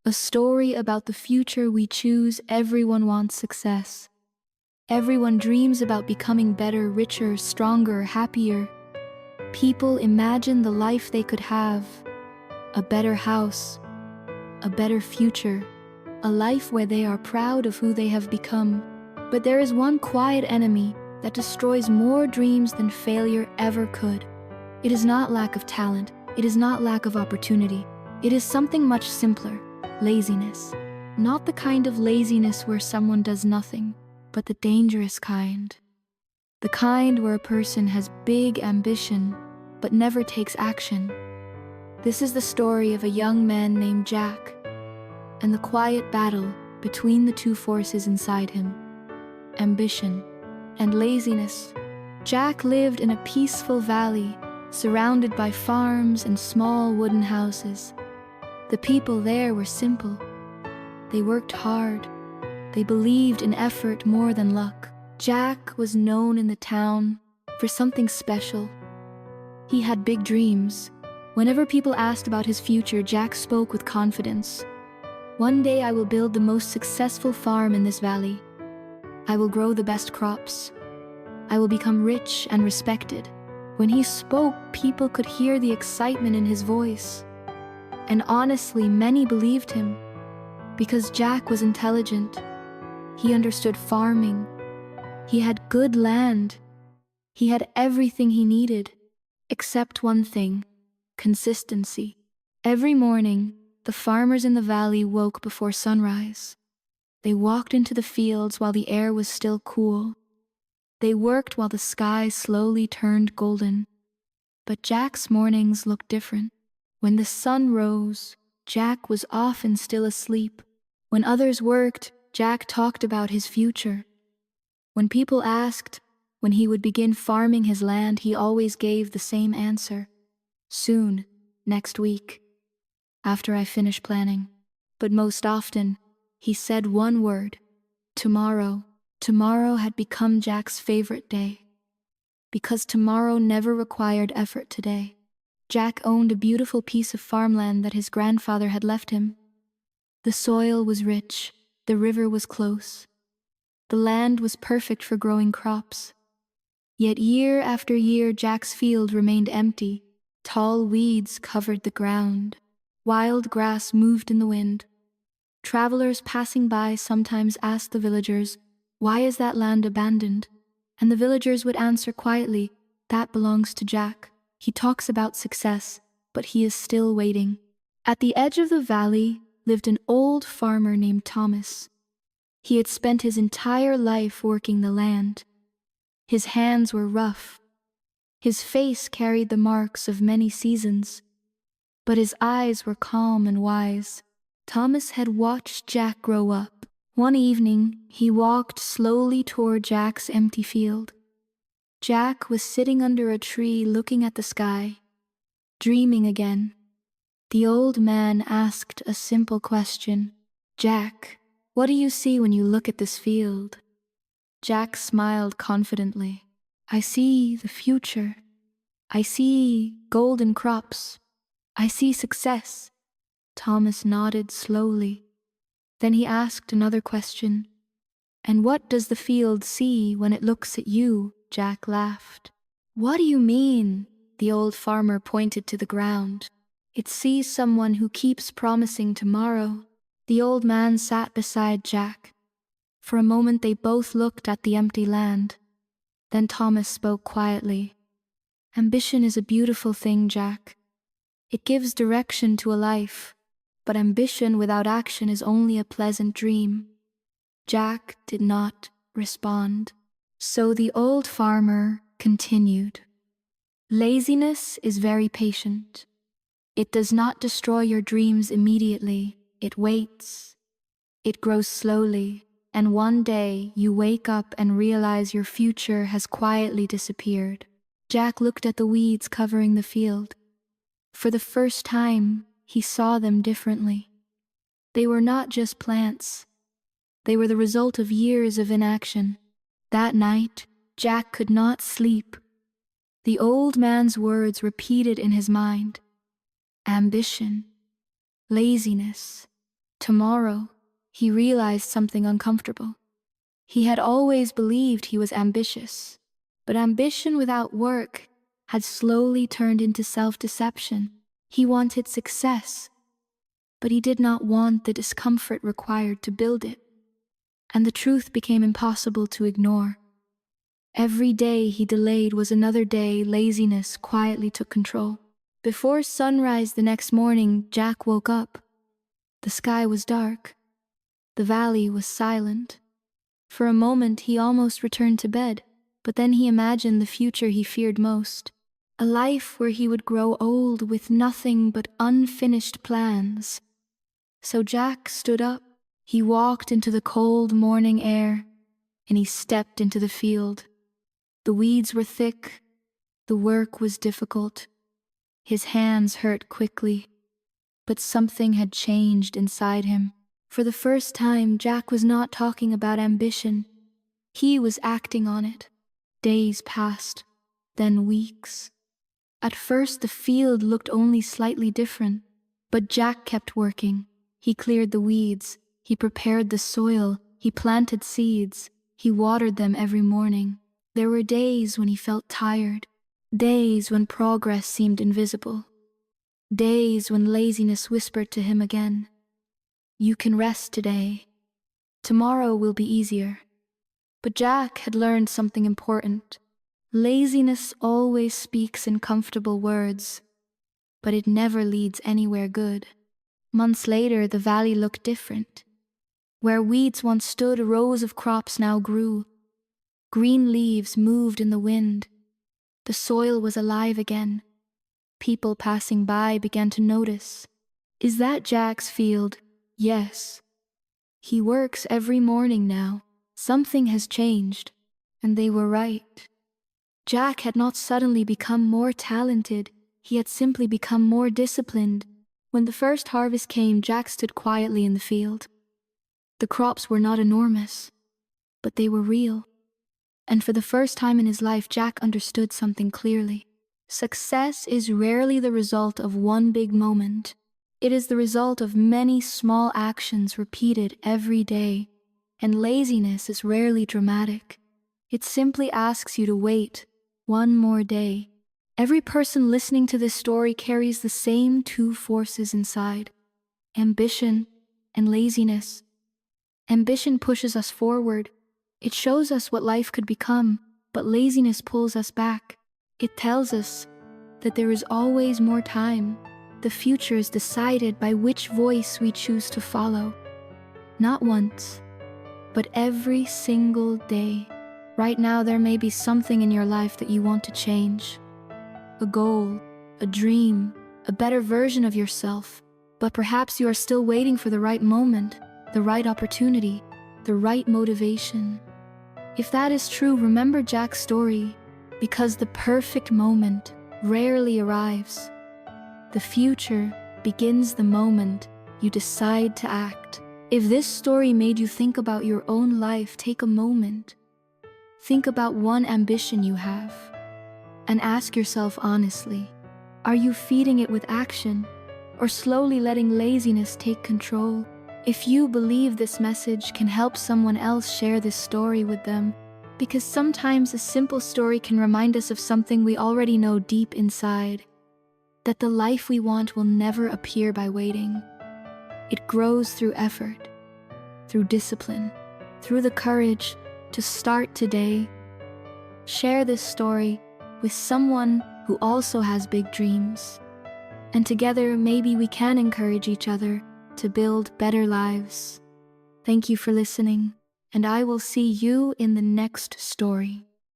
A story about the future we choose. Everyone wants success. Everyone dreams about becoming better, richer, stronger, happier. People imagine the life they could have. A better house, a better future, a life where they are proud of who they have become. But there is one quiet enemy that destroys more dreams than failure ever could. It is not lack of talent. It is not lack of opportunity. It is something much simpler: laziness. Not the kind of laziness where someone does nothing, but the dangerous kind. The kind where a person has big ambition, but never takes action. This is the story of a young man named Jack, and the quiet battle between the two forces inside him: ambition and laziness. Jack lived in a peaceful valley, surrounded by farms and small wooden houses. The people there were simple. They worked hard. They believed in effort more than luck. Jack was known in the town for something special. He had big dreams. Whenever people asked about his future, Jack spoke with confidence. "One day I will build the most successful farm in this valley. I will grow the best crops. I will become rich and respected." When he spoke, people could hear the excitement in his voice. And honestly, many believed him. Because Jack was intelligent. He understood farming. He had good land. He had everything he needed, except one thing: consistency. Every morning, the farmers in the valley woke before sunrise. They walked into the fields while the air was still cool. They worked while the sky slowly turned golden. But Jack's mornings looked different. When the sun rose, Jack was often still asleep. When others worked, Jack talked about his future. When people asked when he would begin farming his land, he always gave the same answer: "Soon, next week, after I finish planning." But most often, he said one word: tomorrow. Tomorrow had become Jack's favorite day, because tomorrow never required effort today. Jack owned a beautiful piece of farmland that his grandfather had left him. The soil was rich, the river was close. The land was perfect for growing crops. Yet year after year, Jack's field remained empty. Tall weeds covered the ground. Wild grass moved in the wind. Travelers passing by sometimes asked the villagers, "Why is that land abandoned?" And the villagers would answer quietly, "That belongs to Jack. He talks about success, but he is still waiting." At the edge of the valley lived an old farmer named Thomas. He had spent his entire life working the land. His hands were rough. His face carried the marks of many seasons, but his eyes were calm and wise. Thomas had watched Jack grow up. One evening, he walked slowly toward Jack's empty field. Jack was sitting under a tree looking at the sky, dreaming again. The old man asked a simple question: "Jack, what do you see when you look at this field?" Jack smiled confidently. "I see the future. I see golden crops. I see success." Thomas nodded slowly. Then he asked another question: "And what does the field see when it looks at you?" Jack laughed. "What do you mean?" The old farmer pointed to the ground. "It sees someone who keeps promising tomorrow." The old man sat beside Jack. For a moment they both looked at the empty land. Then Thomas spoke quietly. "Ambition is a beautiful thing, Jack. It gives direction to a life. But ambition without action is only a pleasant dream." Jack did not respond. So the old farmer continued. "Laziness is very patient. It does not destroy your dreams immediately. It waits. It grows slowly, and one day you wake up and realize your future has quietly disappeared." Jack looked at the weeds covering the field. For the first time, he saw them differently. They were not just plants. They were the result of years of inaction. That night, Jack could not sleep. The old man's words repeated in his mind: ambition, laziness, Tomorrow, he realized something uncomfortable. He had always believed he was ambitious, but ambition without work had slowly turned into self-deception. He wanted success, but he did not want the discomfort required to build it. And the truth became impossible to ignore. Every day he delayed was another day laziness quietly took control. Before sunrise the next morning, Jack woke up. The sky was dark. The valley was silent. For a moment he almost returned to bed, but then he imagined the future he feared most. A life where he would grow old with nothing but unfinished plans. So Jack stood up. He walked into the cold morning air, and he stepped into the field. The weeds were thick. The work was difficult. His hands hurt quickly, but something had changed inside him. For the first time, Jack was not talking about ambition. He was acting on it. Days passed, then weeks. At first, the field looked only slightly different, but Jack kept working. He cleared the weeds, he prepared the soil, he planted seeds, he watered them every morning. There were days when he felt tired, days when progress seemed invisible, days when laziness whispered to him again, "You can rest today. Tomorrow will be easier." But Jack had learned something important. Laziness always speaks in comfortable words, but it never leads anywhere good. Months later, the valley looked different. Where weeds once stood, rows of crops now grew. Green leaves moved in the wind. The soil was alive again. People passing by began to notice. "Is that Jack's field?" "Yes. He works every morning now. Something has changed." And they were right. Jack had not suddenly become more talented. He had simply become more disciplined. When the first harvest came, Jack stood quietly in the field. The crops were not enormous, but they were real. And for the first time in his life, Jack understood something clearly. Success is rarely the result of one big moment. It is the result of many small actions repeated every day. And laziness is rarely dramatic. It simply asks you to wait one more day. Every person listening to this story carries the same two forces inside: ambition and laziness. Ambition pushes us forward. It shows us what life could become, but laziness pulls us back. It tells us that there is always more time. The future is decided by which voice we choose to follow. Not once, but every single day. Right now, there may be something in your life that you want to change. A goal, a dream, a better version of yourself. But perhaps you are still waiting for the right moment, the right opportunity, the right motivation. If that is true, remember Jack's story, because the perfect moment rarely arrives. The future begins the moment you decide to act. If this story made you think about your own life, take a moment. Think about one ambition you have, and ask yourself honestly, are you feeding it with action, or slowly letting laziness take control? If you believe this message can help someone else, share this story with them, because sometimes a simple story can remind us of something we already know deep inside, that the life we want will never appear by waiting. It grows through effort, through discipline, through the courage to start today. Share this story with someone who also has big dreams. And together, maybe we can encourage each other to build better lives. Thank you for listening, and I will see you in the next story.